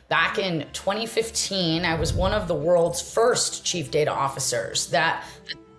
back in 2015, I was one of the world's first chief data officers. That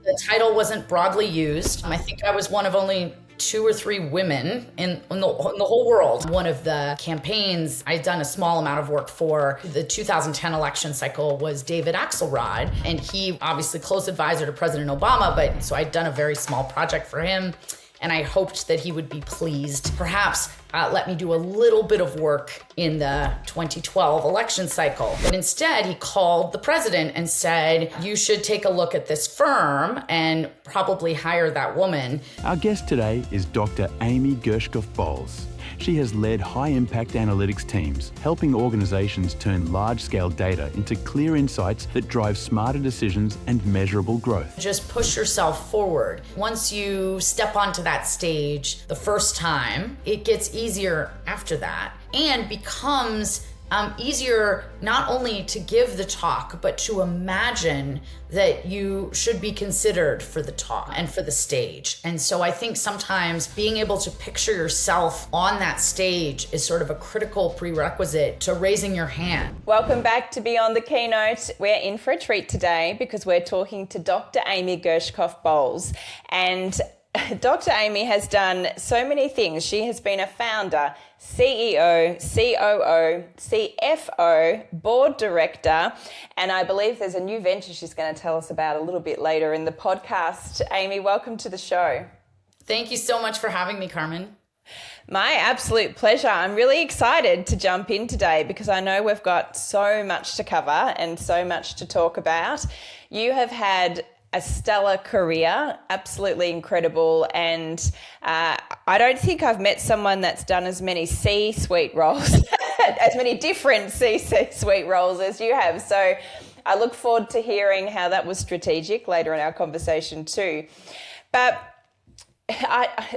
the title wasn't broadly used. I think I was one of only 2 or 3 women in the whole world. One of the campaigns I'd done a small amount of work for the 2010 election cycle was David Axelrod, and he obviously close advisor to President Obama, but so I'd done a very small project for him, and I hoped that he would be pleased. Perhaps let me do a little bit of work in the 2012 election cycle. But instead, he called the president and said, you should take a look at this firm and probably hire that woman. Our guest today is Dr. Amy Gershkoff Bolles. She has led high-impact analytics teams, helping organizations turn large-scale data into clear insights that drive smarter decisions and measurable growth. Just push yourself forward. Once you step onto that stage the first time, it gets easier after that and becomes easier not only to give the talk, but to imagine that you should be considered for the talk and for the stage. And so I think sometimes being able to picture yourself on that stage is sort of a critical prerequisite to raising your hand. Welcome back to Beyond the Keynote. We're in for a treat today because we're talking to Dr. Amy Gershkoff Bolles. And Dr. Amy has done so many things. She has been a founder, CEO, COO, CFO, board director, and I believe there's a new venture she's going to tell us about a little bit later in the podcast. Amy, welcome to the show. Thank you so much for having me, Carmen. My absolute pleasure. I'm really excited to jump in today because I know we've got so much to cover and so much to talk about. You have had a stellar career, absolutely incredible. And I don't think I've met someone that's done as many C-suite roles, as many different C-suite roles as you have. So I look forward to hearing how that was strategic later in our conversation too. But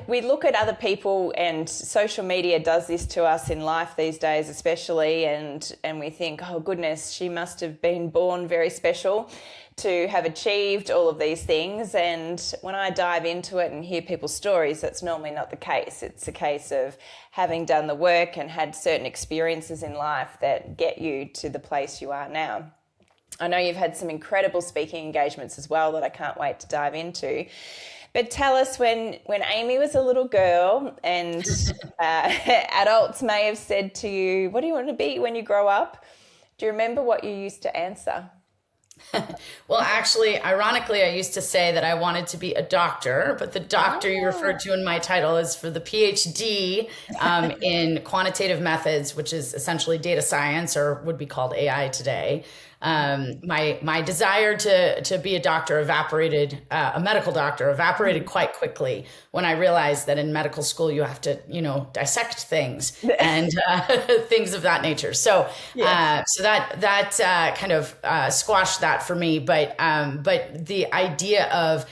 we look at other people, and social media does this to us in life these days especially, and we think, oh goodness, she must have been born very special to have achieved all of these things. And when I dive into it and hear people's stories, that's normally not the case. It's a case of having done the work and had certain experiences in life that get you to the place you are now. I know you've had some incredible speaking engagements as well that I can't wait to dive into. But tell us, when Amy was a little girl and adults may have said to you, what do you want to be when you grow up? Do you remember what you used to answer? Well, actually, ironically, I used to say that I wanted to be a doctor, but the doctor you referred to in my title is for the PhD in quantitative methods, which is essentially data science, or would be called AI today. My desire to be a doctor a medical doctor evaporated quite quickly when I realized that in medical school you have to, dissect things and things of that nature. So, so that kind of squashed that for me. But the idea of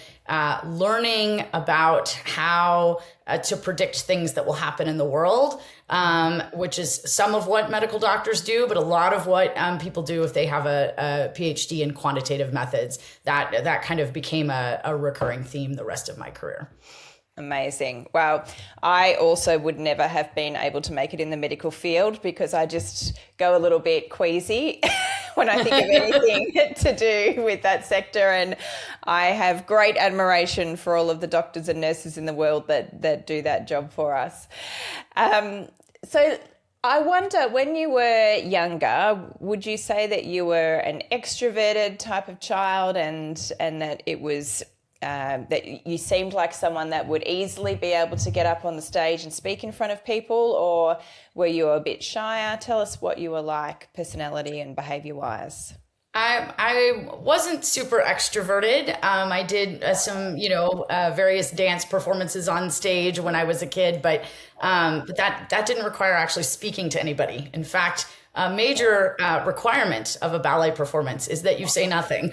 learning about how to predict things that will happen in the world, which is some of what medical doctors do, but a lot of what people do if they have a PhD in quantitative methods. That kind of became a recurring theme the rest of my career. Amazing. Well, I also would never have been able to make it in the medical field because I just go a little bit queasy when I think of anything to do with that sector. And I have great admiration for all of the doctors and nurses in the world that do that job for us. So I wonder, when you were younger, would you say that you were an extroverted type of child and that it was that you seemed like someone that would easily be able to get up on the stage and speak in front of people, or were you a bit shyer? Tell us what you were like, personality and behavior-wise. I wasn't super extroverted. I did some, various dance performances on stage when I was a kid, but that didn't require actually speaking to anybody. In fact, a major requirement of a ballet performance is that you say nothing.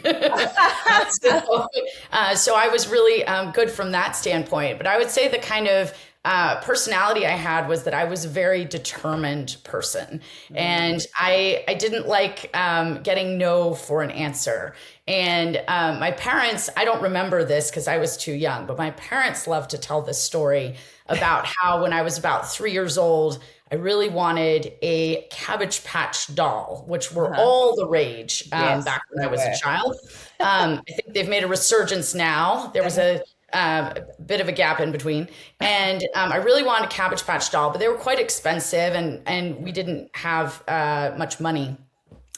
So I was really good from that standpoint. But I would say the kind of personality I had was that I was a very determined person. And I didn't like getting no for an answer. And my parents, I don't remember this because I was too young, but my parents loved to tell this story about how when I was about 3 years old, I really wanted a Cabbage Patch doll, which were all the rage back when I was a child. I think they've made a resurgence now. There was a bit of a gap in between. And I really wanted a Cabbage Patch doll, but they were quite expensive and we didn't have much money.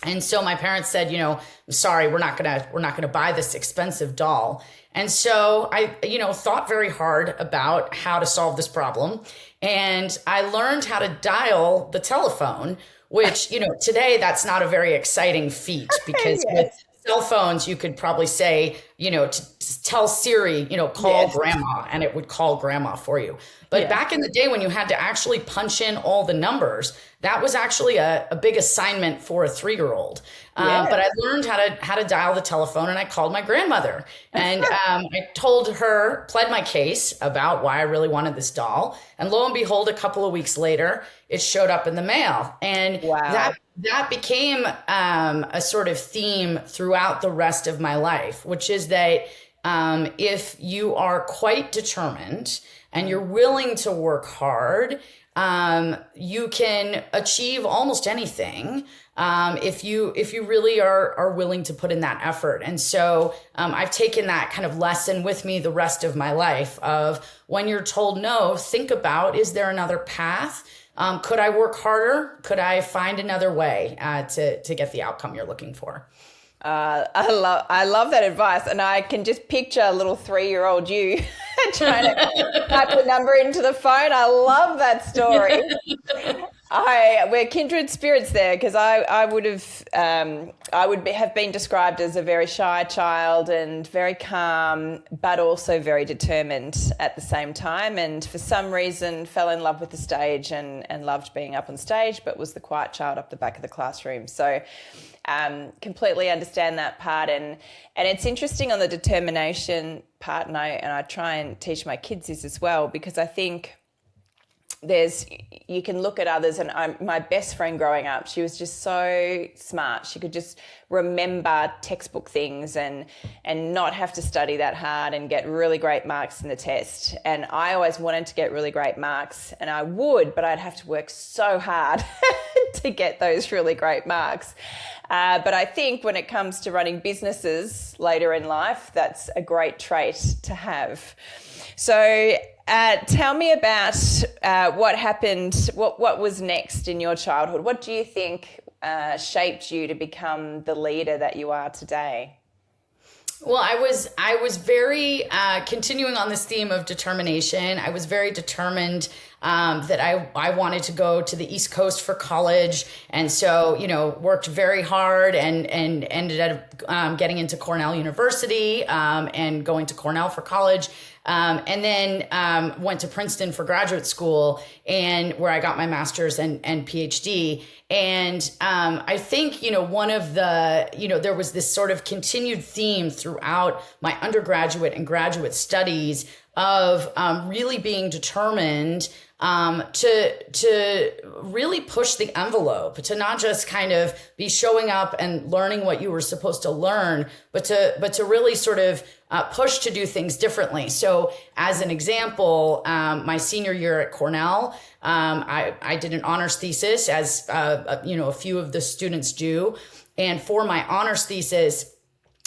And so my parents said, I'm sorry, we're not gonna buy this expensive doll. And so I, thought very hard about how to solve this problem. And I learned how to dial the telephone, which, today that's not a very exciting feat because with cell phones, you could probably say, to tell Siri, call grandma, and it would call grandma for you. But back in the day when you had to actually punch in all the numbers, that was actually a big assignment for a 3-year-old. But I learned how to dial the telephone, and I called my grandmother and I told her, pled my case about why I really wanted this doll. And lo and behold, a couple of weeks later, it showed up in the mail. And that became a sort of theme throughout the rest of my life, which is that if you are quite determined and you're willing to work hard, you can achieve almost anything if you really are willing to put in that effort. And so I've taken that kind of lesson with me the rest of my life of when you're told no, think about, is there another path? Could I work harder? Could I find another way to get the outcome you're looking for? I love that advice, and I can just picture a little 3-year-old you trying to type the number into the phone. I love that story. We're kindred spirits there, because I would have been described as a very shy child and very calm, but also very determined at the same time. And for some reason, fell in love with the stage and loved being up on stage, but was the quiet child up the back of the classroom. So completely understand that part, and it's interesting on the determination part, and I try and teach my kids this as well, because I think you can look at others, and my best friend growing up, she was just so smart. She could just remember textbook things and not have to study that hard and get really great marks in the test. And I always wanted to get really great marks, and I would, but I'd have to work so hard to get those really great marks. But I think when it comes to running businesses later in life, that's a great trait to have. So tell me about what happened, what was next in your childhood? What do you think shaped you to become the leader that you are today? Well, I was very, continuing on this theme of determination, I was very determined that I wanted to go to the East Coast for college. And so, worked very hard and ended up getting into Cornell University and going to Cornell for college. And then went to Princeton for graduate school, and where I got my master's and PhD. And I think, one of the, there was this sort of continued theme throughout my undergraduate and graduate studies of really being determined to really push the envelope, to not just kind of be showing up and learning what you were supposed to learn, but to really sort of push to do things differently. So as an example, my senior year at Cornell, I did an honors thesis, as a few of the students do. And for my honors thesis,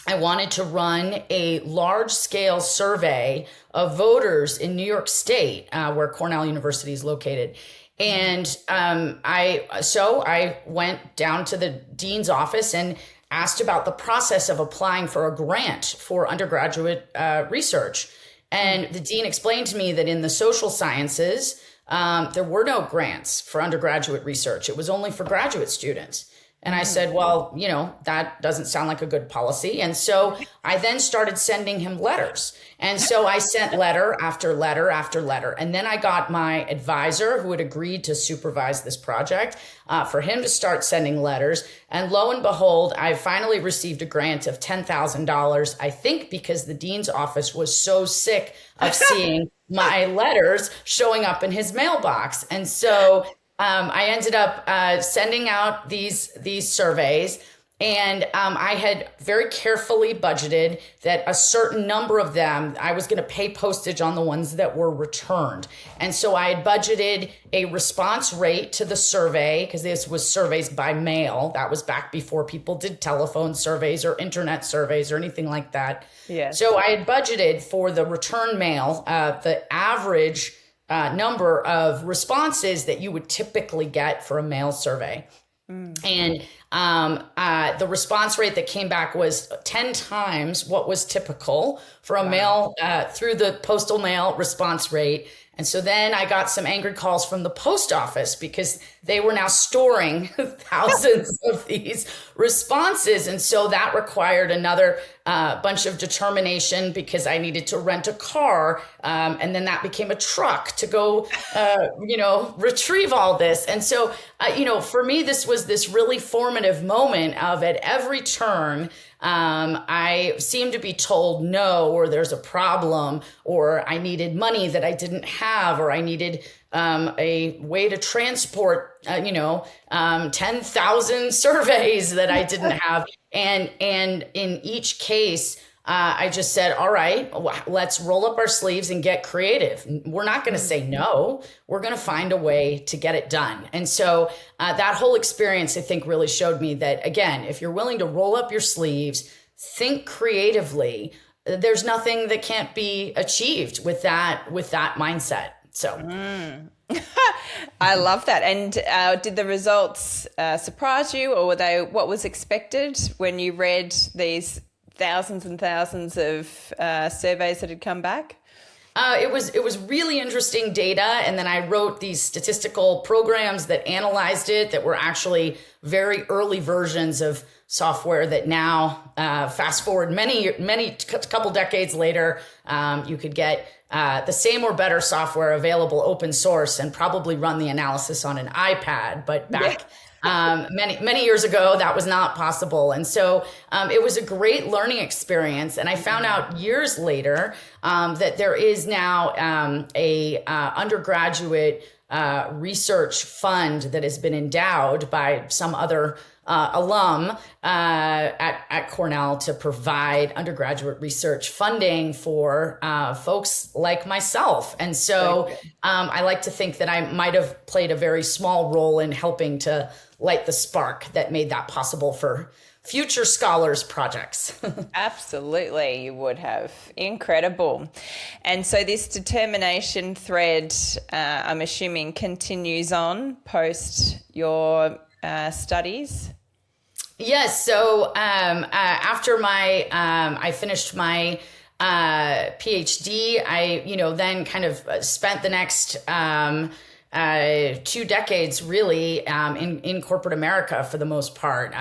I wanted to run a large-scale survey of voters in New York State, where Cornell University is located. And I went down to the dean's office and asked about the process of applying for a grant for undergraduate research. And the dean explained to me that in the social sciences, there were no grants for undergraduate research. It was only for graduate students. And I said, well, that doesn't sound like a good policy. And so I then started sending him letters. And so I sent letter after letter after letter. And then I got my advisor, who had agreed to supervise this project, for him to start sending letters. And lo and behold, I finally received a grant of $10,000, I think because the dean's office was so sick of seeing my letters showing up in his mailbox. And so I ended up sending out these surveys, And I had very carefully budgeted that a certain number of them, I was going to pay postage on the ones that were returned. And so I had budgeted a response rate to the survey, because this was surveys by mail. That was back before people did telephone surveys or internet surveys or anything like that. Yes. So I had budgeted for the return mail, the average number of responses that you would typically get for a mail survey. And the response rate that came back was 10 times what was typical for a mail through the postal mail response rate. And so then I got some angry calls from the post office because they were now storing thousands of these responses. And so that required another bunch of determination because I needed to rent a car. And then that became a truck to go, retrieve all this. And so, for me, this was this really formative moment of at every turn, I seemed to be told no, or there's a problem, or I needed money that I didn't have, or I needed a way to transport, 10,000 surveys that I didn't have. And in each case, I just said, all right, let's roll up our sleeves and get creative. We're not going to say no. We're going to find a way to get it done. And so that whole experience, I think, really showed me that, again, if you're willing to roll up your sleeves, think creatively, there's nothing that can't be achieved with that mindset. So I love that. And did the results surprise you, or were they what was expected when you read these thousands and thousands of surveys that had come back? It was really interesting data. And then I wrote these statistical programs that analyzed it, that were actually very early versions of software that now, fast forward many couple decades later, you could get the same or better software available open source and probably run the analysis on an iPad. But back many years ago, that was not possible. And so it was a great learning experience. And I found out years later that there is now a undergraduate research fund that has been endowed by some other alum at Cornell to provide undergraduate research funding for folks like myself. And so I like to think that I might have played a very small role in helping to light the spark that made that possible for future scholars projects. Absolutely, you would have. Incredible. And so this determination thread, I'm assuming, continues on post your studies? Yes. So after I finished my PhD, I then kind of spent the next 2 decades really in corporate America for the most part.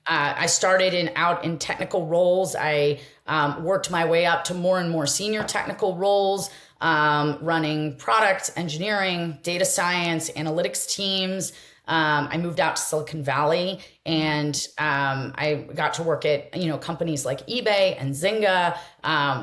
I started out in technical roles. I worked my way up to more and more senior technical roles, running product engineering, data science, analytics teams. I moved out to Silicon Valley, and I got to work at companies like eBay and Zynga,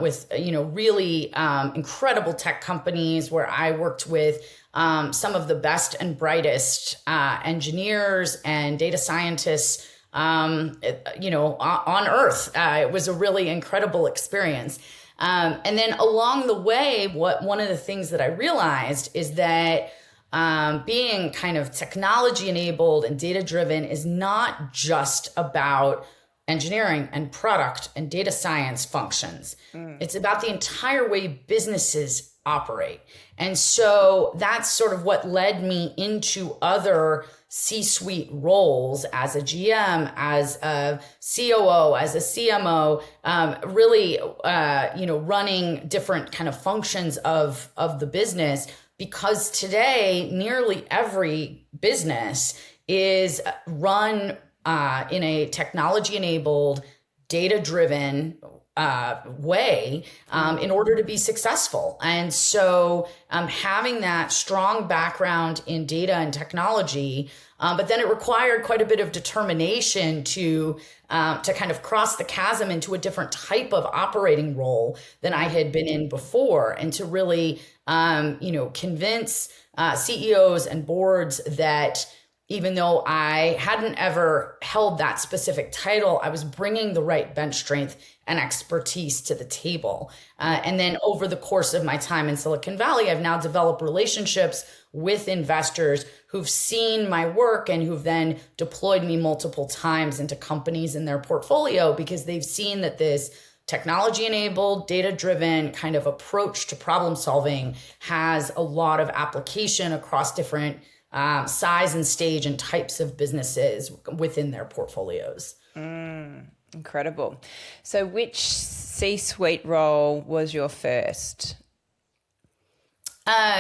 with really incredible tech companies where I worked with some of the best and brightest engineers and data scientists on earth. It was a really incredible experience. And then along the way, one of the things that I realized is that being kind of technology enabled and data driven is not just about engineering and product and data science functions. It's about the entire way businesses operate. And so that's sort of what led me into other C-suite roles as a GM, as a COO, as a CMO, really, running different kind of functions of the business. Because today, nearly every business is run in a technology-enabled, data-driven way in order to be successful. And so having that strong background in data and technology, but then it required quite a bit of determination to kind of cross the chasm into a different type of operating role than I had been in before, and to really convince CEOs and boards that even though I hadn't ever held that specific title, I was bringing the right bench strength and expertise to the table. And then over the course of my time in Silicon Valley, I've now developed relationships with investors who've seen my work and who've then deployed me multiple times into companies in their portfolio because they've seen that this technology-enabled, data-driven kind of approach to problem solving has a lot of application across different size and stage and types of businesses within their portfolios. Incredible. So which C-suite role was your first?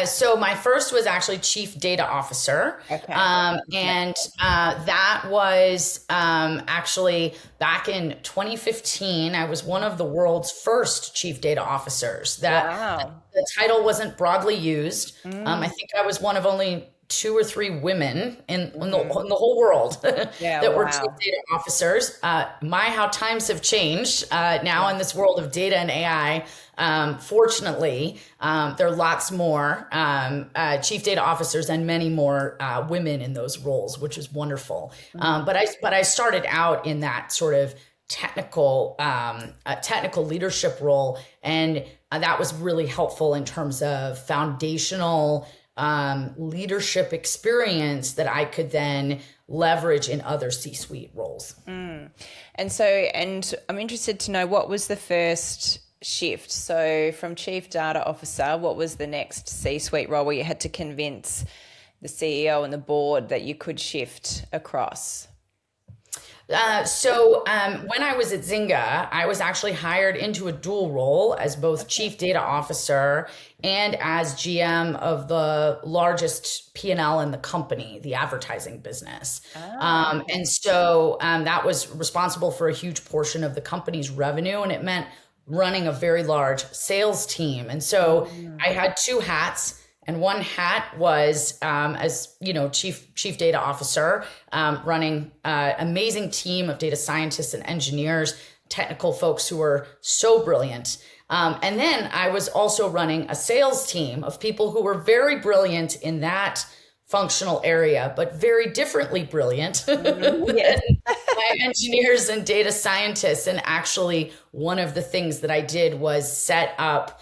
So my first was actually Chief Data Officer. Okay. And that was actually back in 2015. I was one of the world's first Chief Data Officers. Wow. The title wasn't broadly used. I think I was one of only 2 or 3 women in the whole world that were Chief Data Officers. How times have changed now in this world of data and AI. Fortunately, there are lots more Chief Data Officers and many more women in those roles, which is wonderful. But I started out in that sort of technical leadership role, and that was really helpful in terms of foundational leadership experience that I could then leverage in other C-suite roles. And I'm interested to know, what was the first shift? So from Chief Data Officer, what was the next C-suite role where you had to convince the CEO and the board that you could shift across? When I was at Zynga, I was actually hired into a dual role as both Chief Data Officer and as GM of the largest P&L in the company, the advertising business. That was responsible for a huge portion of the company's revenue, and it meant running a very large sales team. And so I had 2 hats. And one hat was as chief data officer, running an amazing team of data scientists and engineers, technical folks who were so brilliant. And then I was also running a sales team of people who were very brilliant in that functional area, but very differently brilliant than my engineers and data scientists. And actually, one of the things that I did was set up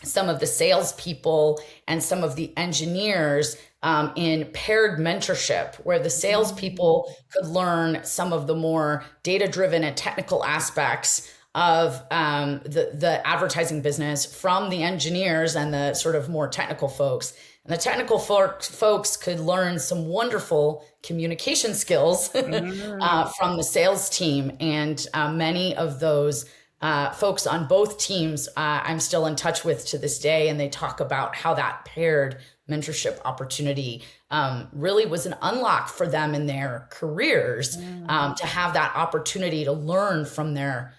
some of the salespeople and some of the engineers in paired mentorship, where the salespeople could learn some of the more data-driven and technical aspects of the advertising business from the engineers and the sort of more technical folks. And the technical folks could learn some wonderful communication skills from the sales team. And many of those folks on both teams I'm still in touch with to this day, and they talk about how that paired mentorship opportunity really was an unlock for them in their careers, to have that opportunity to learn from their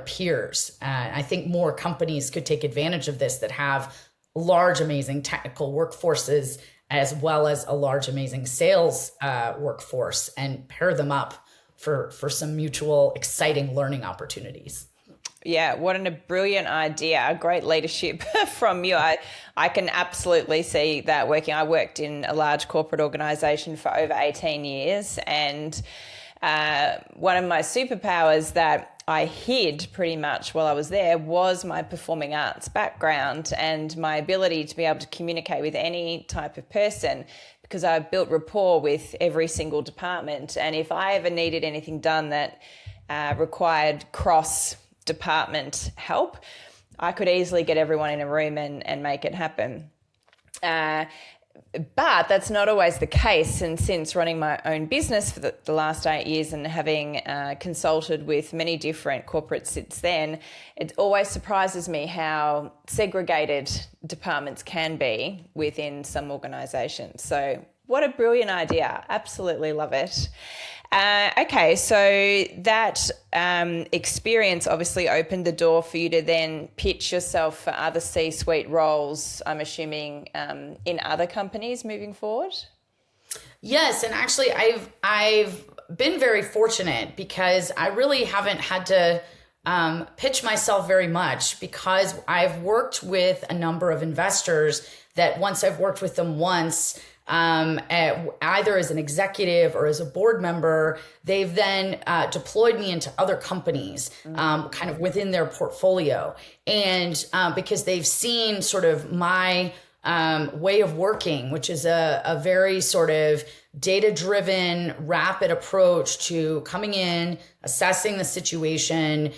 peers. I think more companies could take advantage of this that have large, amazing technical workforces as well as a large, amazing sales workforce, and pair them up for some mutual, exciting learning opportunities. Yeah, what a brilliant idea. Great leadership from you. I can absolutely see that working. I worked in a large corporate organization for over 18 years, and one of my superpowers that I hid pretty much while I was there was my performing arts background and my ability to be able to communicate with any type of person, because I built rapport with every single department. And if I ever needed anything done that required cross-department help, I could easily get everyone in a room and make it happen. But that's not always the case. And since running my own business for the last 8 years and having consulted with many different corporates since then, it always surprises me how segregated departments can be within some organisations. So what a brilliant idea. Absolutely love it. Okay, so that experience obviously opened the door for you to then pitch yourself for other C-suite roles, I'm assuming, in other companies moving forward? Yes, and actually I've been very fortunate because I really haven't had to pitch myself very much, because I've worked with a number of investors that once I've worked with them once, either as an executive or as a board member, they've then deployed me into other companies kind of within their portfolio. And because they've seen sort of my way of working, which is a very sort of data-driven, rapid approach to coming in, assessing the situation,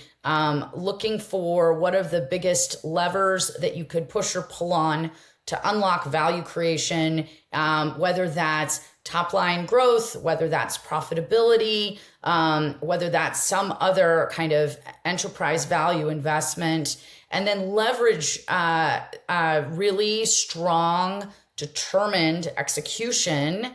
looking for what are the biggest levers that you could push or pull on to unlock value creation, whether that's top line growth, whether that's profitability, whether that's some other kind of enterprise value investment, and then leverage really strong, determined execution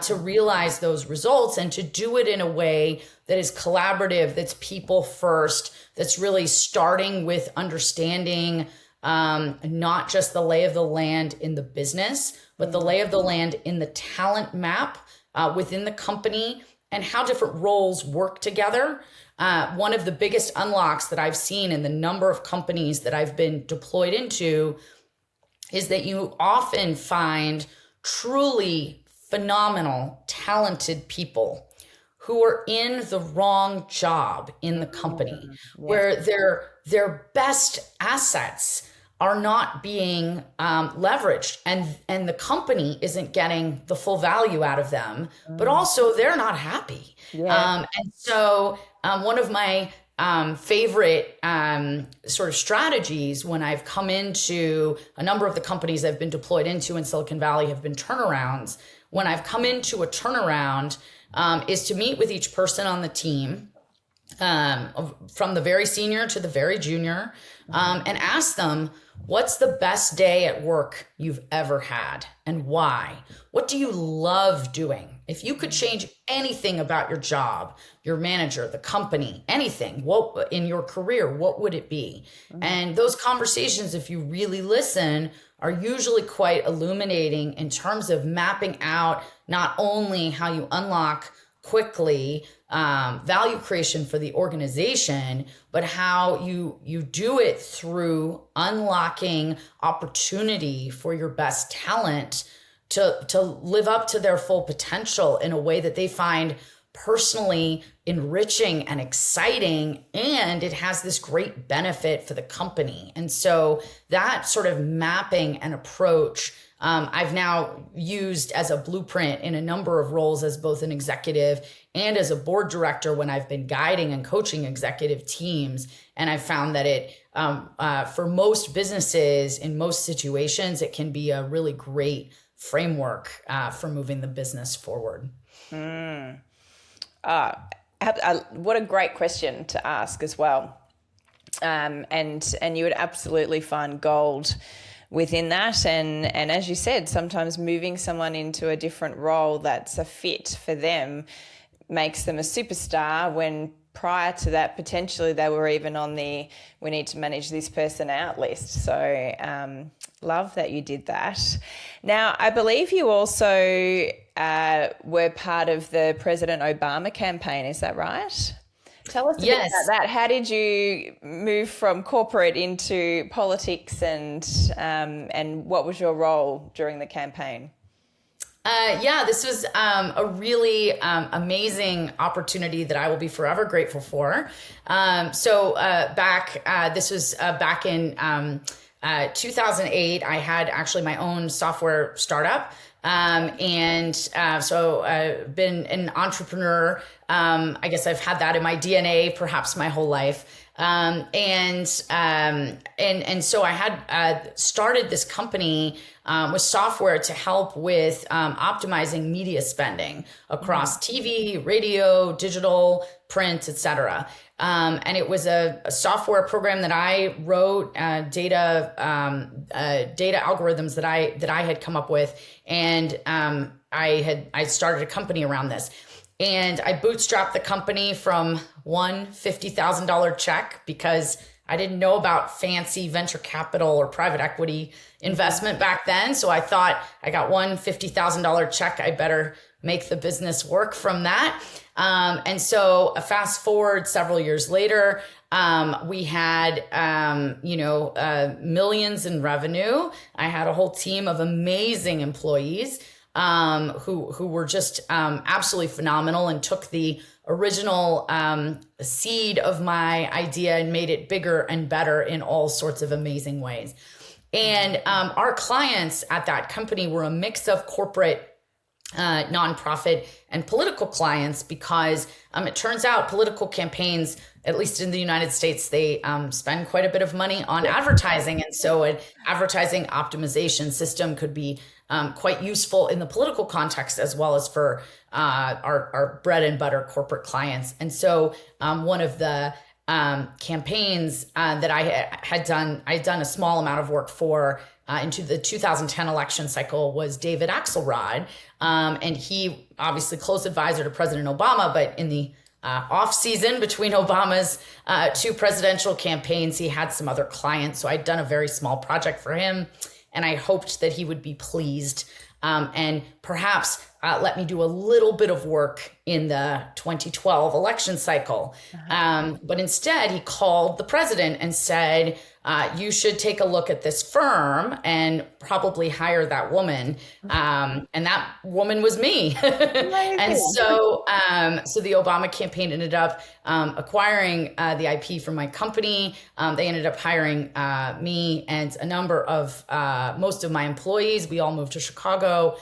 to realize those results, and to do it in a way that is collaborative, that's people first, that's really starting with understanding not just the lay of the land in the business, but the lay of the land in the talent map within the company and how different roles work together. One of the biggest unlocks that I've seen in the number of companies that I've been deployed into is that you often find truly phenomenal, talented people who are in the wrong job in the company, where their best assets are not being leveraged, and the company isn't getting the full value out of them, but also they're not happy. And so one of my favorite sort of strategies when I've come into a number of the companies I've been deployed into in Silicon Valley have been turnarounds. When I've come into a turnaround, is to meet with each person on the team, from the very senior to the very junior, and ask them, what's the best day at work you've ever had and why? What do you love doing? If you could change anything about your job, your manager, the company, anything, what in your career, what would it be? And those conversations, if you really listen, are usually quite illuminating in terms of mapping out not only how you unlock quickly value creation for the organization, but how you do it through unlocking opportunity for your best talent to live up to their full potential in a way that they find personally enriching and exciting, and it has this great benefit for the company. And so that sort of mapping and approach I've now used as a blueprint in a number of roles as both an executive and as a board director when I've been guiding and coaching executive teams. And I've found that it, for most businesses in most situations, it can be a really great framework for moving the business forward. What a great question to ask as well. And you would absolutely find gold within that. And as you said, sometimes moving someone into a different role that's a fit for them makes them a superstar when prior to that, potentially they were even on the we need to manage this person out list. So love that you did that. Now, I believe you also were part of the President Obama campaign. Is that right? Tell us a bit about that. How did you move from corporate into politics, and what was your role during the campaign? This was a really amazing opportunity that I will be forever grateful for. This was back in 2008. I had actually my own software startup. Been an entrepreneur. I guess I've had that in my DNA, perhaps my whole life. And so I had started this company with software to help with optimizing media spending across TV, radio, digital, print, etc. And it was a software program that I wrote, data algorithms that I had come up with, and I started a company around this. And I bootstrapped the company from one $50,000 check because I didn't know about fancy venture capital or private equity investment back then. So I thought, I got one $50,000 check, I better make the business work from that. And so fast forward several years later, we had, millions in revenue. I had a whole team of amazing employees. who were just absolutely phenomenal and took the original seed of my idea and made it bigger and better in all sorts of amazing ways. And our clients at that company were a mix of corporate, nonprofit, and political clients, because it turns out political campaigns, at least in the United States, they spend quite a bit of money on advertising. And so an advertising optimization system could be quite useful in the political context, as well as for our bread and butter corporate clients. And so one of the campaigns that I had done a small amount of work for into the 2010 election cycle was David Axelrod. And he obviously close advisor to President Obama, but in the off season between Obama's two presidential campaigns, he had some other clients. So I'd done a very small project for him, and I hoped that he would be pleased and perhaps let me do a little bit of work in the 2012 election cycle. But instead, he called the president and said, you should take a look at this firm and probably hire that woman. And that woman was me. And so the Obama campaign ended up acquiring the IP from my company. They ended up hiring me and a number of most of my employees. We all moved to Chicago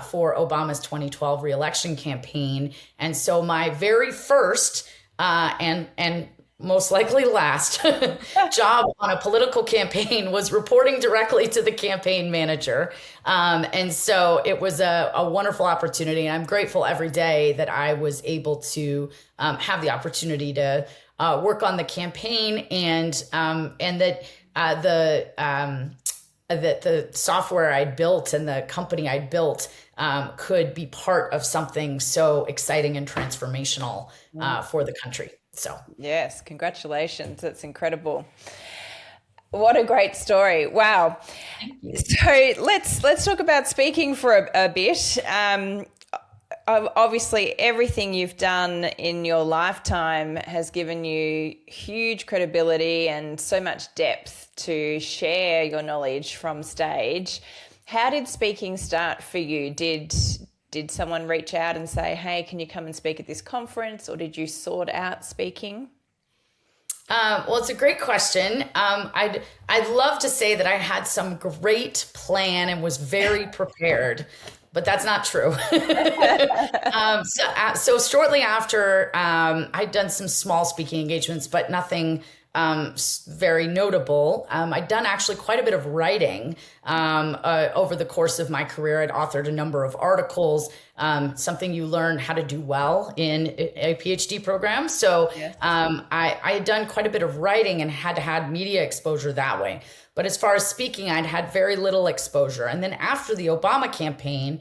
for Obama's 2012 reelection campaign. And so my very first and most likely last job on a political campaign was reporting directly to the campaign manager. And so it was a wonderful opportunity. And I'm grateful every day that I was able to have the opportunity to work on the campaign, and that the software I'd built and the company I'd built could be part of something so exciting and transformational for the country. So yes, congratulations. That's incredible. What a great story. Wow. So let's talk about speaking for a bit. Obviously, everything you've done in your lifetime has given you huge credibility and so much depth to share your knowledge from stage. How did speaking start for you? Did someone reach out and say, hey, can you come and speak at this conference? Or did you sort out speaking? Well, it's a great question. I'd love to say that I had some great plan and was very prepared, but that's not true. So shortly after, I'd done some small speaking engagements, but nothing very notable. I'd done actually quite a bit of writing over the course of my career. I'd authored a number of articles, something you learn how to do well in a PhD program. So I had done quite a bit of writing and had media exposure that way. But as far as speaking, I'd had very little exposure. And then after the Obama campaign,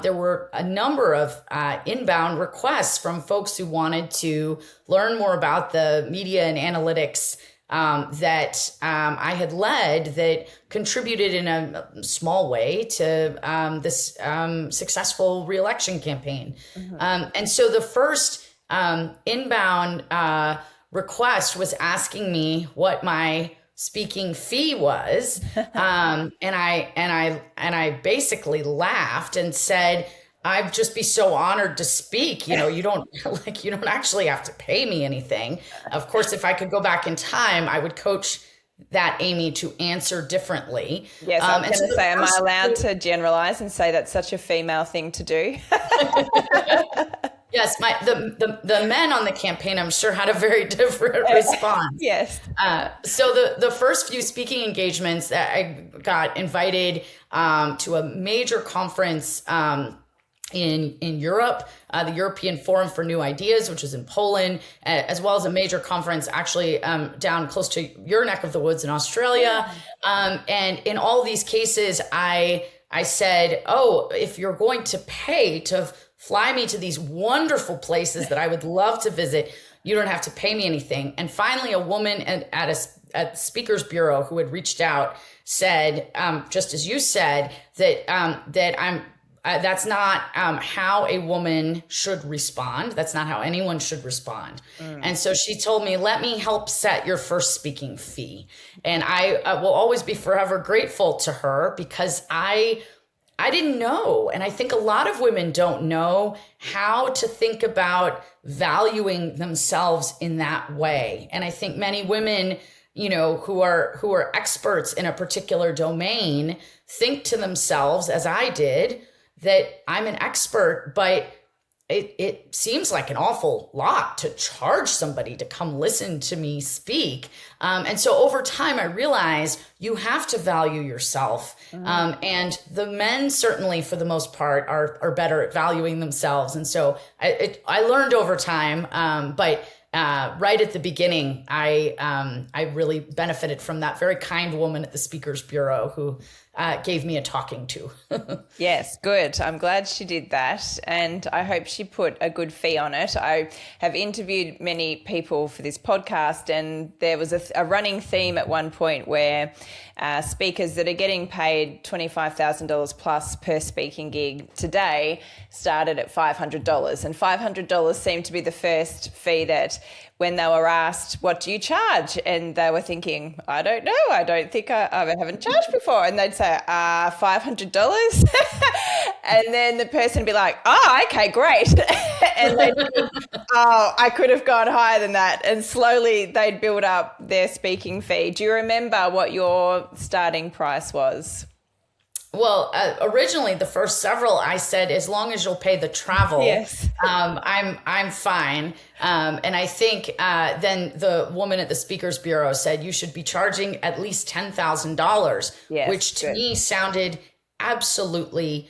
there were a number of inbound requests from folks who wanted to learn more about the media and analytics that I had led that contributed in a small way to this successful reelection campaign. And so the first inbound request was asking me what my speaking fee was. And I basically laughed and said, I'd just be so honored to speak. You know, you don't actually have to pay me anything. Of course, if I could go back in time, I would coach that Amy to answer differently. Yes, I was going to say, am I allowed to generalize and say that's such a female thing to do? Yes, the men on the campaign, I'm sure, had a very different response. Yes. So the first few speaking engagements, I got invited to a major conference in Europe, the European Forum for New Ideas, which is in Poland, as well as a major conference actually down close to your neck of the woods in Australia. And in all these cases, I said, oh, if you're going to pay to fly me to these wonderful places that I would love to visit, you don't have to pay me anything. And finally, a woman at a speakers bureau who had reached out said, just as you said, that that's not how a woman should respond. That's not how anyone should respond. And so she told me, let me help set your first speaking fee. And I will always be forever grateful to her, because I I didn't know. And I think a lot of women don't know how to think about valuing themselves in that way. And I think many women, who are experts in a particular domain think to themselves, as I did, that I'm an expert, but it seems like an awful lot to charge somebody to come listen to me speak. And so over time, I realized you have to value yourself. And the men certainly, for the most part, are better at valuing themselves. And so I learned over time, but right at the beginning, I really benefited from that very kind woman at the Speakers Bureau who gave me a talking to. Yes, good. I'm glad she did that. And I hope she put a good fee on it. I have interviewed many people for this podcast, and there was a running theme at one point where speakers that are getting paid $25,000 plus per speaking gig today started at $500. And $500 seemed to be the first fee that when they were asked, what do you charge? And they were thinking, I don't know. I don't think I haven't charged before. And they'd say, $500. And then the person would be like, oh, okay, great. And they'd think, oh, I could have gone higher than that. And slowly they'd build up their speaking fee. Do you remember what your starting price was? Well, originally the first several, I said, as long as you'll pay the travel, yes. I'm fine. And I think then the woman at the Speakers Bureau said you should be charging at least $10,000, yes, which to me sounded absolutely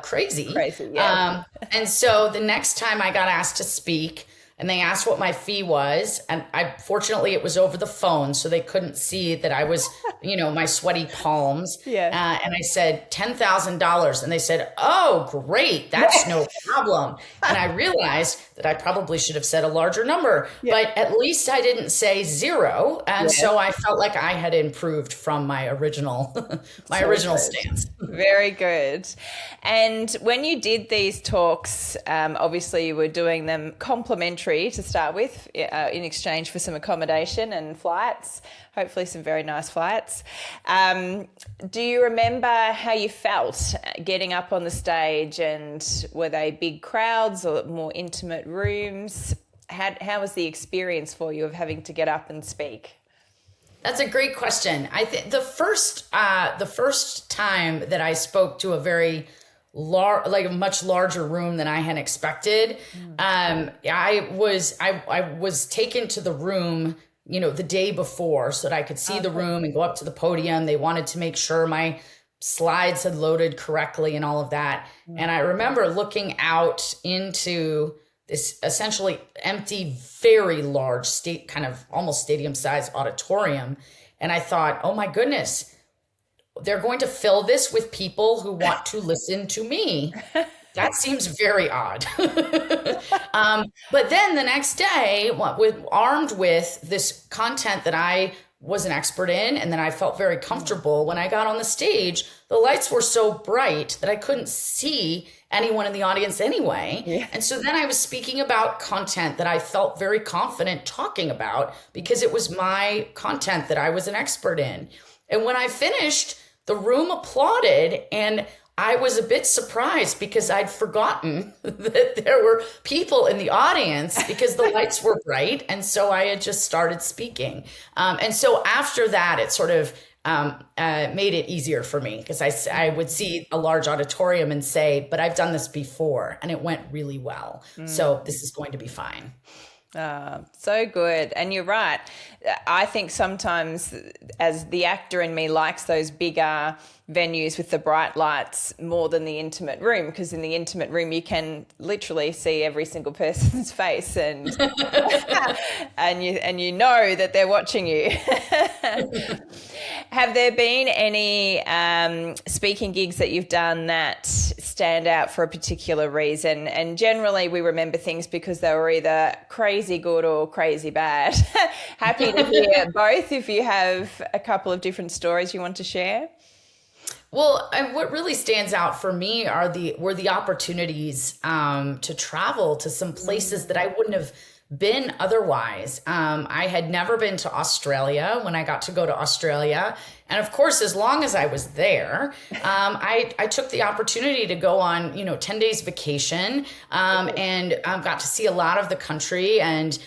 crazy. Crazy, yeah. And so the next time I got asked to speak, and they asked what my fee was. And fortunately, it was over the phone, so they couldn't see that I was, my sweaty palms. Yeah. And I said, $10,000. And they said, oh, great. That's no problem. And I realized that I probably should have said a larger number, but at least I didn't say zero. And so I felt like I had improved from my original, stance. Very good. And when you did these talks, obviously you were doing them complimentary to start with, in exchange for some accommodation and flights, hopefully some very nice flights. Do you remember how you felt getting up on the stage, and were they big crowds or more intimate rooms? How was the experience for you of having to get up and speak? That's a great question. I think the first time that I spoke to a very a much larger room than I had expected. I was taken to the room, the day before so that I could see the room and go up to the podium. They wanted to make sure my slides had loaded correctly and all of that. And I remember looking out into this essentially empty, very large kind of almost stadium sized auditorium. And I thought, oh my goodness, they're going to fill this with people who want to listen to me. That seems very odd. But then the next day, armed with this content that I was an expert in and that I felt very comfortable, when I got on the stage, the lights were so bright that I couldn't see anyone in the audience anyway. Yeah. And so then I was speaking about content that I felt very confident talking about because it was my content that I was an expert in. And when I finished, the room applauded, and I was a bit surprised because I'd forgotten that there were people in the audience because the lights were bright. And so I had just started speaking. And so after that, it sort of made it easier for me because I would see a large auditorium and say, but I've done this before and it went really well. So this is going to be fine. So good. And you're right. I think sometimes as the actor in me likes those bigger venues with the bright lights more than the intimate room, because in the intimate room you can literally see every single person's face and and you know that they're watching you. Have there been any speaking gigs that you've done that stand out for a particular reason? And generally we remember things because they were either crazy good or crazy bad. Happy to hear both if you have a couple of different stories you want to share. Well, what really stands out for me were the opportunities to travel to some places that I wouldn't have been otherwise. I had never been to Australia when I got to go to Australia. And of course, as long as I was there, I took the opportunity to go on, 10 days vacation, and got to see a lot of the country and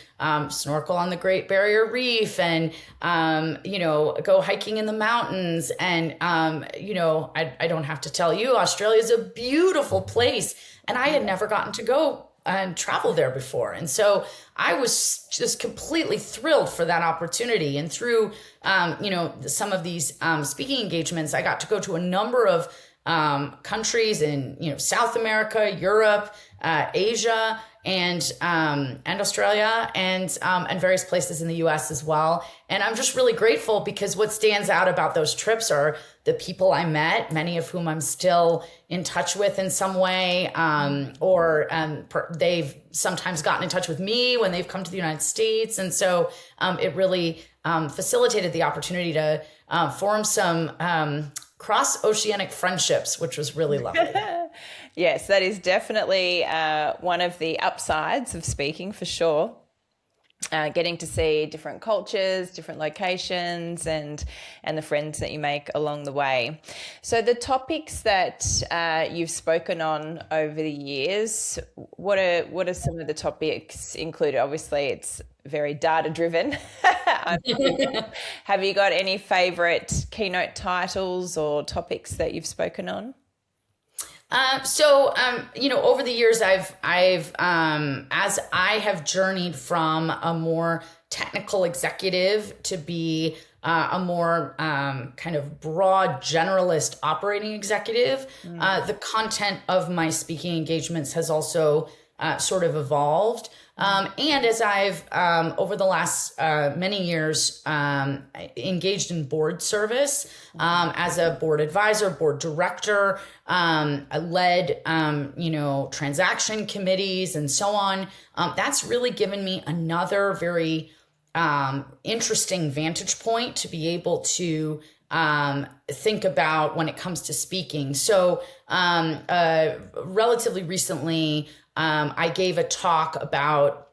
snorkel on the Great Barrier Reef and, go hiking in the mountains. And, I don't have to tell you, Australia is a beautiful place. And I had never gotten to go and travel there before. And so I was just completely thrilled for that opportunity. And through, some of these speaking engagements, I got to go to a number of countries in, South America, Europe, Asia, and Australia, and various places in the US as well. And I'm just really grateful because what stands out about those trips are the people I met, many of whom I'm still in touch with in some way, or they've sometimes gotten in touch with me when they've come to the United States. And so it really facilitated the opportunity to form some cross-oceanic friendships, which was really lovely. Yes, that is definitely one of the upsides of speaking for sure. Getting to see different cultures, different locations, and the friends that you make along the way. So the topics that you've spoken on over the years, what are some of the topics included? Obviously, it's very data driven. Have you got any favorite keynote titles or topics that you've spoken on? Over the years, I've as I have journeyed from a more technical executive to be a more kind of broad generalist operating executive, the content of my speaking engagements has also sort of evolved. And as I've, over the last many years, engaged in board service as a board advisor, board director, I led, transaction committees and so on. That's really given me another very interesting vantage point to be able to think about when it comes to speaking. So relatively recently, I gave a talk about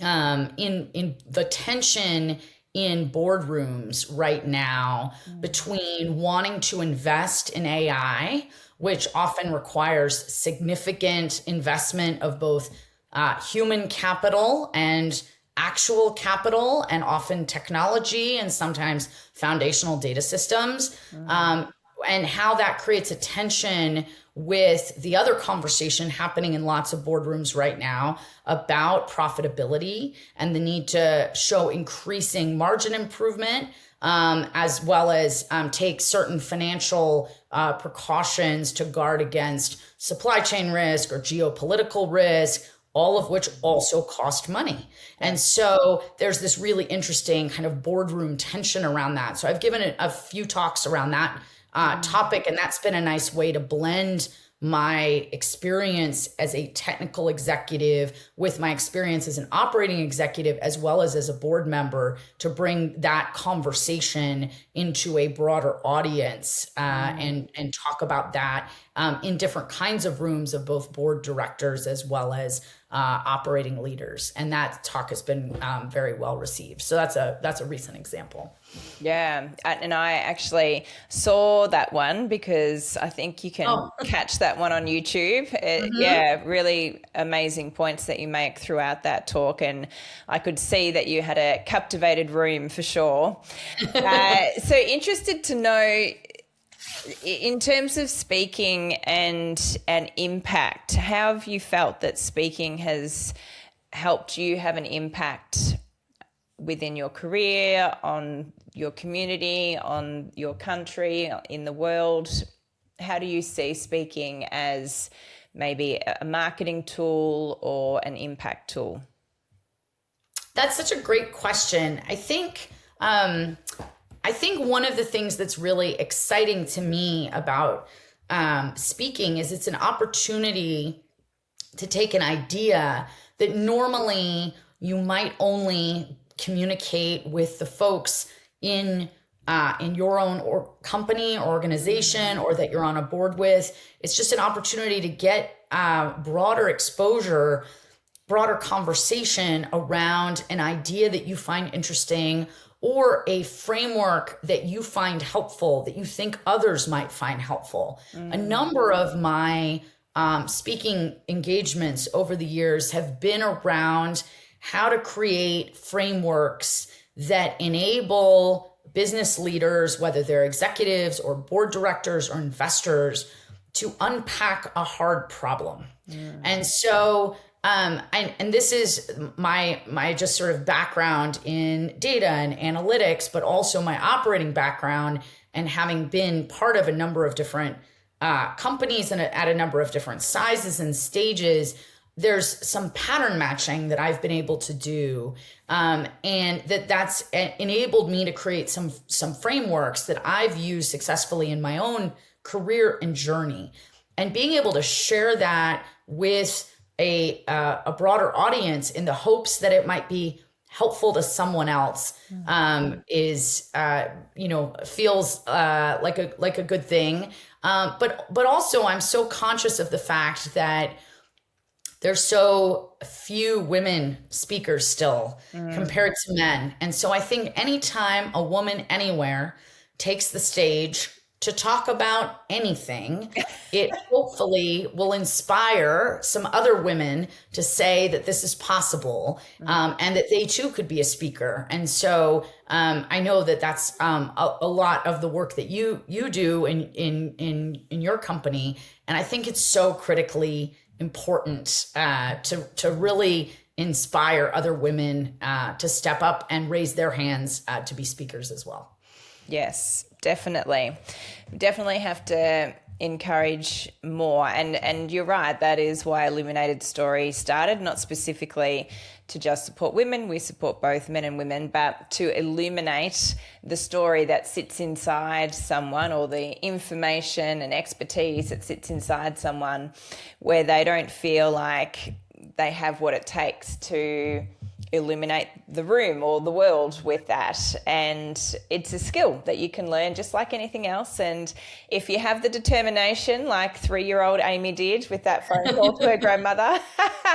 in the tension in boardrooms right now between wanting to invest in AI, which often requires significant investment of both human capital and actual capital, and often technology and sometimes foundational data systems, and how that creates a tension with the other conversation happening in lots of boardrooms right now about profitability and the need to show increasing margin improvement, as well as take certain financial precautions to guard against supply chain risk or geopolitical risk, all of which also cost money. And so there's this really interesting kind of boardroom tension around that. So I've given a few talks around that topic, and that's been a nice way to blend my experience as a technical executive with my experience as an operating executive, as well as a board member, to bring that conversation into a broader audience, and talk about that in different kinds of rooms of both board directors as well as operating leaders. And that talk has been very well received. So that's a recent example. Yeah. And I actually saw that one because I think you can catch that one on YouTube. Yeah, really amazing points that you make throughout that talk. And I could see that you had a captivated room for sure. So interested to know, in terms of speaking and impact, how have you felt that speaking has helped you have an impact within your career, on your community, on your country, in the world? How do you see speaking as maybe a marketing tool or an impact tool? That's such a great question. I think one of the things that's really exciting to me about speaking is it's an opportunity to take an idea that normally you might only communicate with the folks in your own company or organization, or that you're on a board with. It's just an opportunity to get broader exposure broader conversation around an idea that you find interesting or a framework that you find helpful, that you think others might find helpful. A number of my speaking engagements over the years have been around how to create frameworks that enable business leaders, whether they're executives or board directors or investors, to unpack a hard problem. And so, and this is my just sort of background in data and analytics, but also my operating background and having been part of a number of different companies and at a number of different sizes and stages. There's some pattern matching that I've been able to do, and that's enabled me to create some frameworks that I've used successfully in my own career and journey. And being able to share that with a broader audience in the hopes that it might be helpful to someone else is feels like a good thing. But also I'm so conscious of the fact that there's so few women speakers still compared to men. And so I think anytime a woman anywhere takes the stage to talk about anything, it hopefully will inspire some other women to say that this is possible, and that they too could be a speaker. And so I know that that's a lot of the work that you do in your company. And I think it's so critically important to really inspire other women to step up and raise their hands to be speakers as well. Yes, definitely. Definitely have to encourage more. And you're right, that is why Illuminated Story started, not specifically to just support women. We support both men and women, but to illuminate the story that sits inside someone, or the information and expertise that sits inside someone, where they don't feel like they have what it takes to illuminate the room or the world with that. And it's a skill that you can learn just like anything else. And if you have the determination like 3-year-old Amy did with that phone call to her grandmother,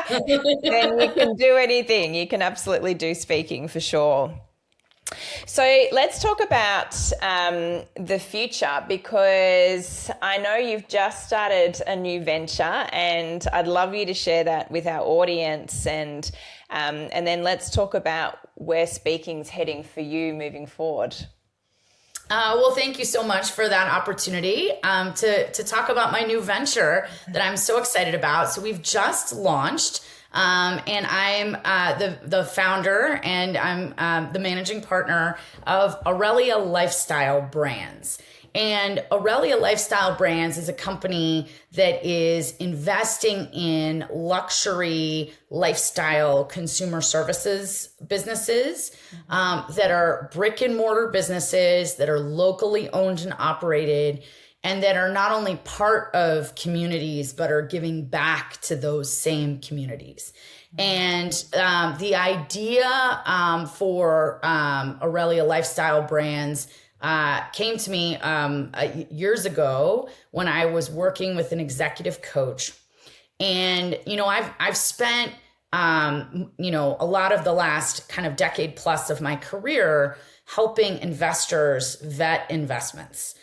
then you can do anything. You can absolutely do speaking for sure. So let's talk about the future, because I know you've just started a new venture, and I'd love you to share that with our audience. And then let's talk about where speaking's heading for you moving forward. Well, thank you so much for that opportunity to talk about my new venture that I'm so excited about. So we've just launched. And I'm the founder, and I'm the managing partner of Aurelia Lifestyle Brands. And Aurelia Lifestyle Brands is a company that is investing in luxury lifestyle consumer services businesses that are brick and mortar businesses that are locally owned and operated, and that are not only part of communities, but are giving back to those same communities. And the idea for Aurelia Lifestyle Brands came to me years ago when I was working with an executive coach. And, I've spent, a lot of the last kind of decade plus of my career helping investors vet investments.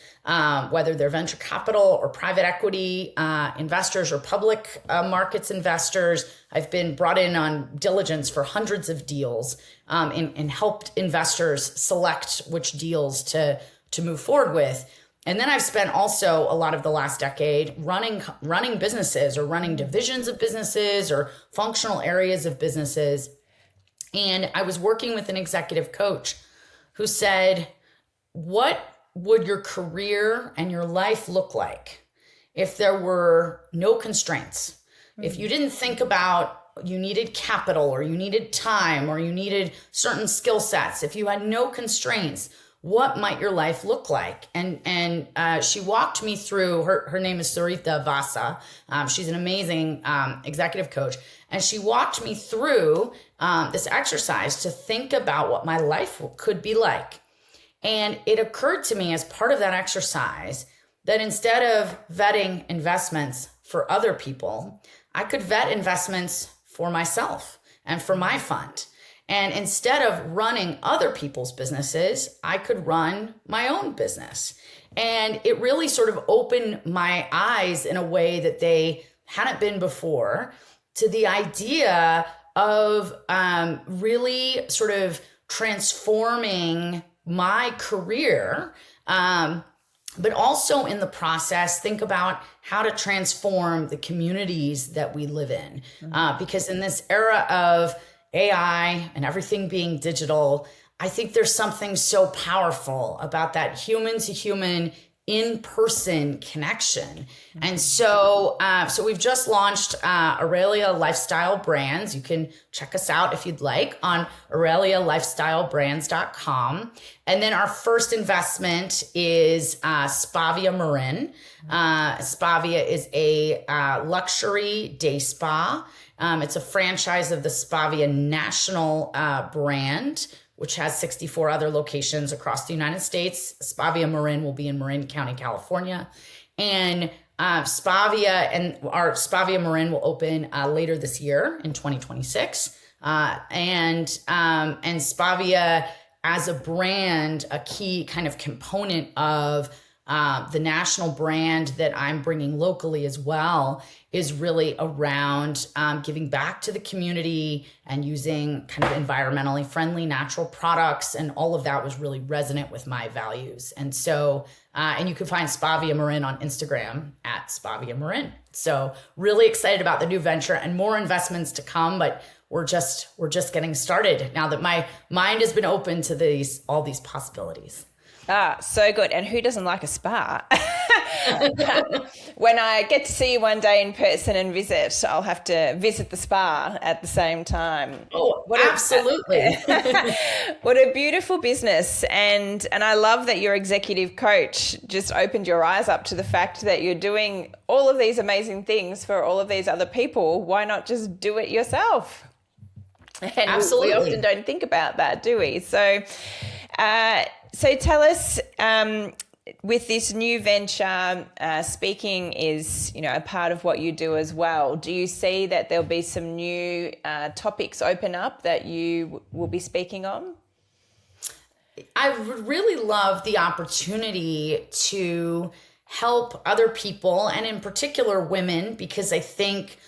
Whether they're venture capital or private equity investors or public markets investors. I've been brought in on diligence for hundreds of deals and helped investors select which deals to move forward with. And then I've spent also a lot of the last decade running businesses, or running divisions of businesses or functional areas of businesses. And I was working with an executive coach who said, what would your career and your life look like if there were no constraints? If you didn't think about you needed capital, or you needed time, or you needed certain skill sets, if you had no constraints, what might your life look like? And she walked me through, her name is Sarita Vasa. She's an amazing executive coach. And she walked me through this exercise to think about what my life could be like. And it occurred to me as part of that exercise that instead of vetting investments for other people, I could vet investments for myself and for my fund. And instead of running other people's businesses, I could run my own business. And it really sort of opened my eyes in a way that they hadn't been before to the idea of really sort of transforming my career, but also in the process, think about how to transform the communities that we live in. Because in this era of AI and everything being digital, I think there's something so powerful about that human to human in-person connection. And so we've just launched Aurelia Lifestyle Brands. You can check us out if you'd like on AureliaLifestyleBrands.com. And then our first investment is Spavia Marin. Spavia is a luxury day spa. It's a franchise of the Spavia national brand, which has 64 other locations across the United States. Spavia Marin will be in Marin County, California. And Spavia Marin will open later this year in 2026. And Spavia as a brand, a key kind of component of the national brand that I'm bringing locally as well, is really around giving back to the community and using kind of environmentally friendly natural products. And all of that was really resonant with my values. And so, and you can find Spavia Marin on Instagram at Spavia Marin. So really excited about the new venture and more investments to come, but we're just getting started now that my mind has been open to all these possibilities. Ah, so good. And who doesn't like a spa? When I get to see you one day in person and visit, I'll have to visit the spa at the same time. Oh, absolutely. What a beautiful business. And I love that your executive coach just opened your eyes up to the fact that you're doing all of these amazing things for all of these other people. Why not just do it yourself? And absolutely. We often don't think about that, do we? So tell us, with this new venture, speaking is, a part of what you do as well. Do you see that there'll be some new topics open up that you will be speaking on? I would really love the opportunity to help other people, and in particular women, because I think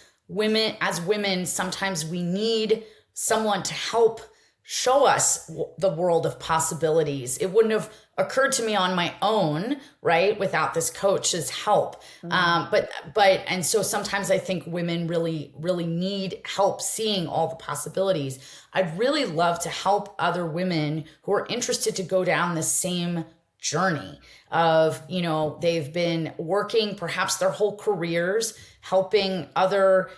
as women, sometimes we need someone to help show us the world of possibilities. It wouldn't have occurred to me on my own, right, without this coach's help. And so sometimes I think women really, really need help seeing all the possibilities. I'd really love to help other women who are interested to go down the same journey of, they've been working perhaps their whole careers, helping other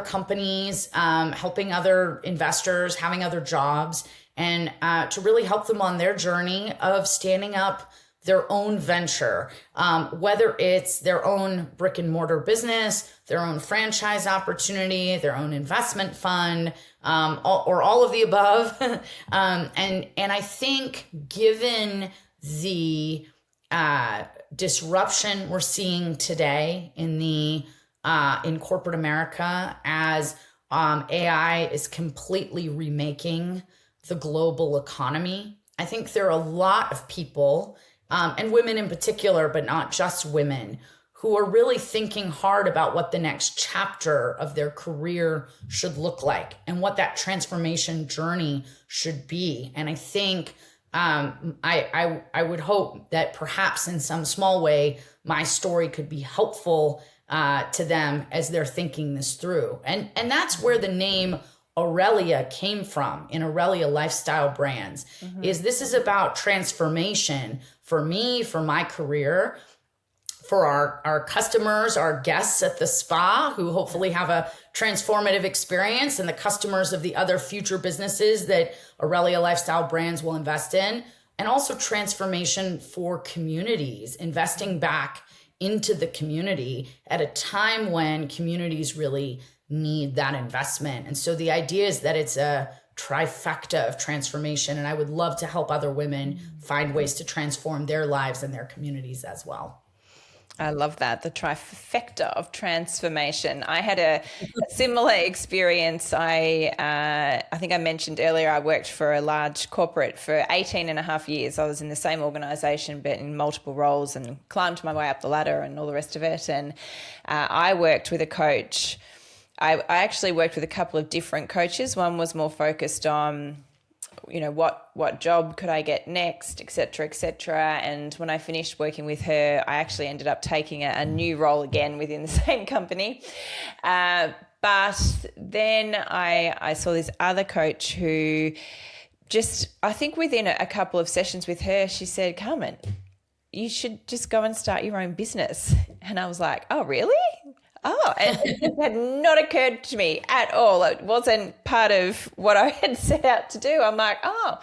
companies, helping other investors, having other jobs, and to really help them on their journey of standing up their own venture, whether it's their own brick and mortar business, their own franchise opportunity, their own investment fund, or all of the above. And I think given the disruption we're seeing today in corporate America, as AI is completely remaking the global economy, I think there are a lot of people, and women in particular, but not just women, who are really thinking hard about what the next chapter of their career should look like and what that transformation journey should be. And I think I would hope that perhaps in some small way, my story could be helpful to them as they're thinking this through. And that's where the name Aurelia came from in Aurelia Lifestyle Brands. This is about transformation for me, for my career, for our customers, our guests at the spa who hopefully have a transformative experience, and the customers of the other future businesses that Aurelia Lifestyle Brands will invest in, and also transformation for communities, investing back into the community at a time when communities really need that investment. And so the idea is that it's a trifecta of transformation, and I would love to help other women find ways to transform their lives and their communities as well. I love that, the trifecta of transformation. I had a similar experience. I think I mentioned earlier, I worked for a large corporate for 18 and a half years. I was in the same organization, but in multiple roles, and climbed my way up the ladder and all the rest of it. And I worked with a coach. I actually worked with a couple of different coaches. One was more focused on, what job could I get next, et cetera, et cetera. And when I finished working with her, I actually ended up taking a new role again within the same company. But then I saw this other coach who I think within a couple of sessions with her, she said, Carmen, you should just go and start your own business. And I was like, oh, really? Oh, and it had not occurred to me at all. It wasn't part of what I had set out to do. I'm like, oh.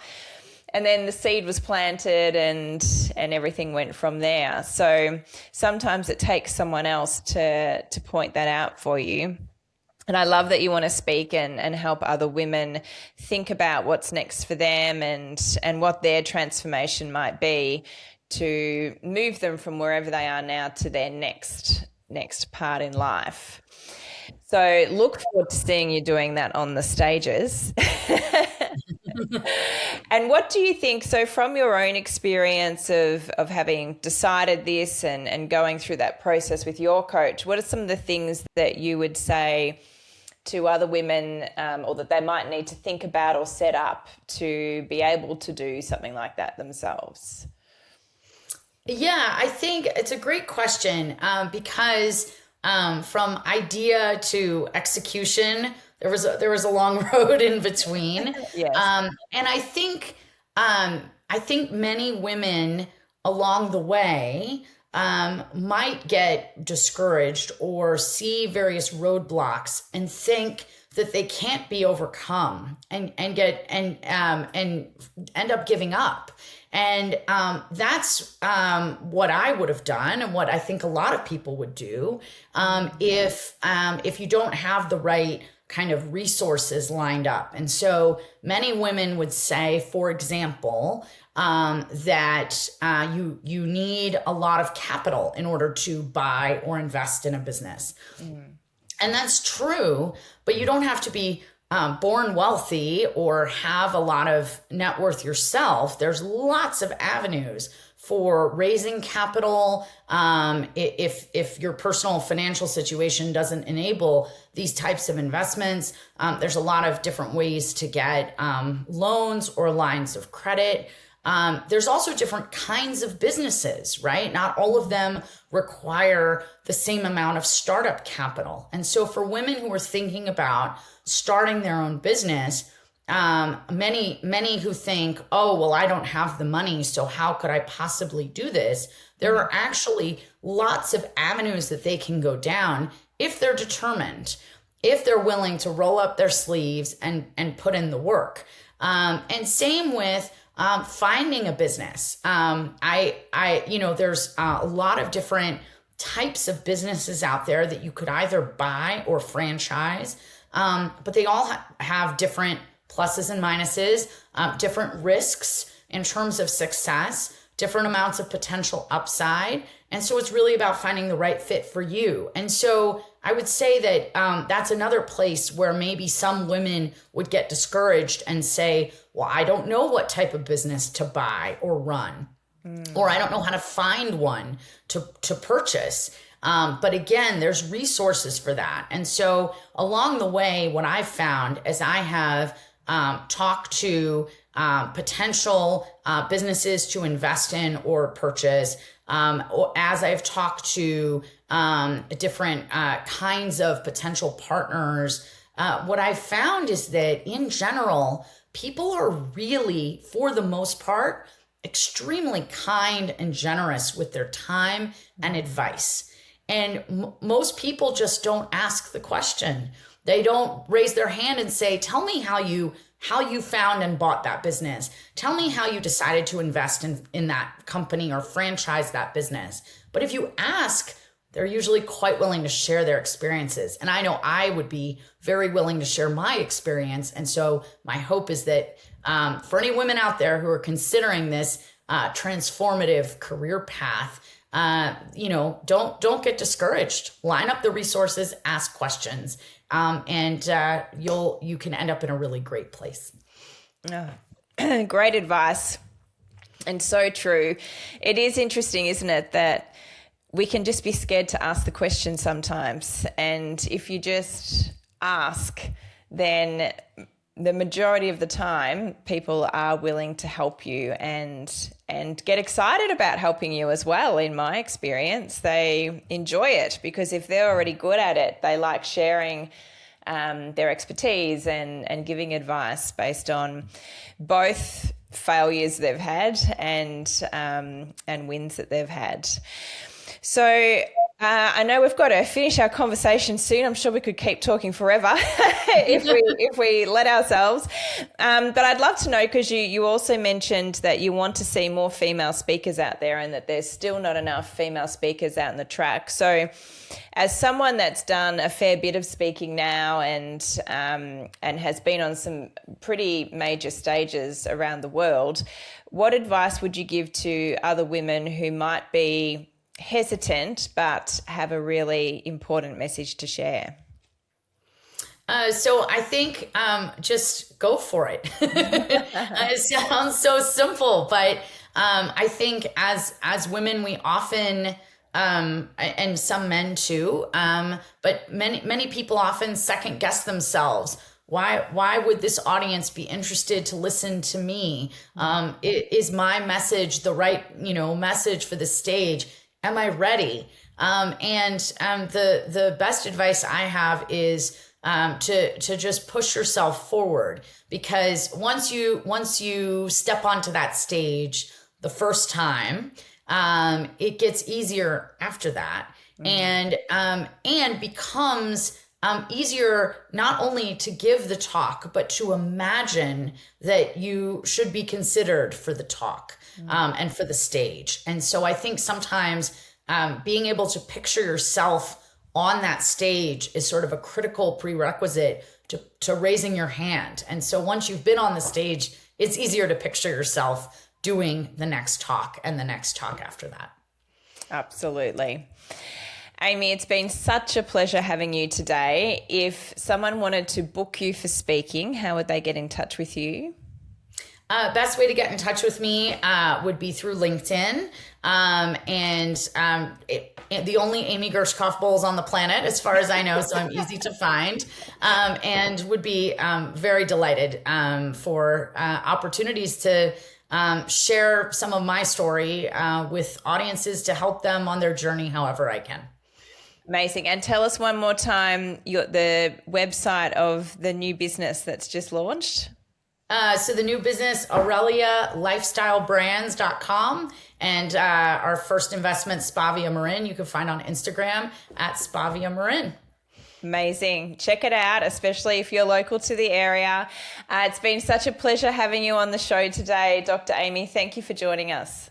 And then the seed was planted and everything went from there. So sometimes it takes someone else to point that out for you. And I love that you want to speak and help other women think about what's next for them and what their transformation might be to move them from wherever they are now to their next part in life. So look forward to seeing you doing that on the stages. And what do you think, so from your own experience of having decided this and going through that process with your coach, what are some of the things that you would say to other women or that they might need to think about or set up to be able to do something like that themselves? Yeah, I think it's a great question because from idea to execution, there was a long road in between. Yes. And I think many women along the way might get discouraged or see various roadblocks and think that they can't be overcome and end up giving up. And that's what I would have done, and what I think a lot of people would do if you don't have the right kind of resources lined up. And so many women would say, for example, that you need a lot of capital in order to buy or invest in a business. And that's true, but you don't have to be born wealthy or have a lot of net worth yourself. There's lots of avenues for raising capital. If your personal financial situation doesn't enable these types of investments, there's a lot of different ways to get loans or lines of credit. There's also different kinds of businesses, right? Not all of them require the same amount of startup capital. And so for women who are thinking about starting their own business, many who think, oh, well, I don't have the money, so how could I possibly do this? There are actually lots of avenues that they can go down if they're determined, if they're willing to roll up their sleeves and put in the work. And same with finding a business. There's a lot of different types of businesses out there that you could either buy or franchise, but they all have different pluses and minuses, different risks in terms of success, different amounts of potential upside. And so it's really about finding the right fit for you. And so I would say that that's another place where maybe some women would get discouraged and say, well, I don't know what type of business to buy or run, or I don't know how to find one to purchase. But again, there's resources for that. And so along the way, what I've found is I have talked to potential businesses to invest in or purchase, or as I've talked to different kinds of potential partners, what I've found is that in general, people are really, for the most part, extremely kind and generous with their time and advice. And most people just don't ask the question. They don't raise their hand and say, tell me how you found and bought that business. Tell me how you decided to invest in that company or franchise that business. But if you ask, they're usually quite willing to share their experiences. And I know I would be very willing to share my experience. And so my hope is that for any women out there who are considering this transformative career path, don't get discouraged. Line up the resources, ask questions, and you can end up in a really great place. Oh, great advice. And so true. It is interesting, isn't it, that we can just be scared to ask the question sometimes. And if you just ask, then the majority of the time people are willing to help you and get excited about helping you as well. In my experience, they enjoy it because if they're already good at it, they like sharing their expertise and giving advice based on both failures they've had and wins that they've had. So I know we've got to finish our conversation soon. I'm sure we could keep talking forever if we let ourselves. But I'd love to know, because you also mentioned that you want to see more female speakers out there and that there's still not enough female speakers out in the track. So as someone that's done a fair bit of speaking now and has been on some pretty major stages around the world, what advice would you give to other women who might be hesitant but have a really important message to share? So I think just go for it. It sounds so simple, but I think as women we often and some men too, but many people often second guess themselves. Why would this audience be interested to listen to me? Is my message the right message for the stage? Am I ready? The best advice I have is to just push yourself forward, because once you step onto that stage the first time, it gets easier after that, and becomes easier not only to give the talk, but to imagine that you should be considered for the talk and for the stage. And so I think sometimes being able to picture yourself on that stage is sort of a critical prerequisite to raising your hand. And so once you've been on the stage, it's easier to picture yourself doing the next talk and the next talk after that. Absolutely. Amy, it's been such a pleasure having you today. If someone wanted to book you for speaking, how would they get in touch with you? Best way to get in touch with me would be through LinkedIn. The only Amy Gershkoff Bolles on the planet, as far as I know, so I'm easy to find, and would be very delighted for opportunities to share some of my story with audiences to help them on their journey however I can. Amazing. And tell us one more time the website of the new business that's just launched. So the new business, Aurelia Lifestyle Brands.com, and our first investment, Spavia Marin, you can find on Instagram at Spavia Marin. Amazing. Check it out, especially if you're local to the area. It's been such a pleasure having you on the show today, Dr. Amy. Thank you for joining us.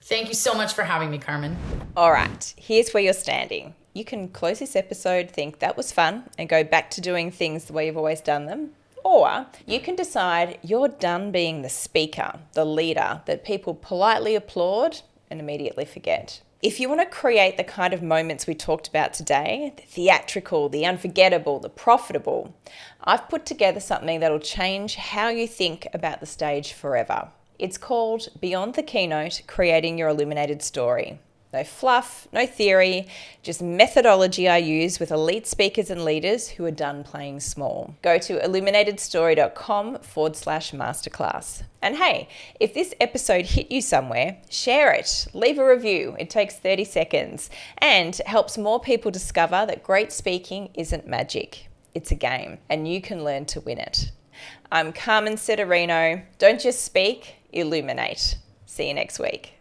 Thank you so much for having me, Carmen. All right, here's where you're standing. You can close this episode, think that was fun, and go back to doing things the way you've always done them. Or you can decide you're done being the speaker, the leader that people politely applaud and immediately forget. If you want to create the kind of moments we talked about today, the theatrical, the unforgettable, the profitable, I've put together something that'll change how you think about the stage forever. It's called Beyond the Keynote, Creating Your Illuminated Story. No fluff, no theory, just methodology I use with elite speakers and leaders who are done playing small. Go to illuminatedstory.com/masterclass. And hey, if this episode hit you somewhere, share it, leave a review. It takes 30 seconds and helps more people discover that great speaking isn't magic. It's a game and you can learn to win it. I'm Carmen Sederino. Don't just speak, illuminate. See you next week.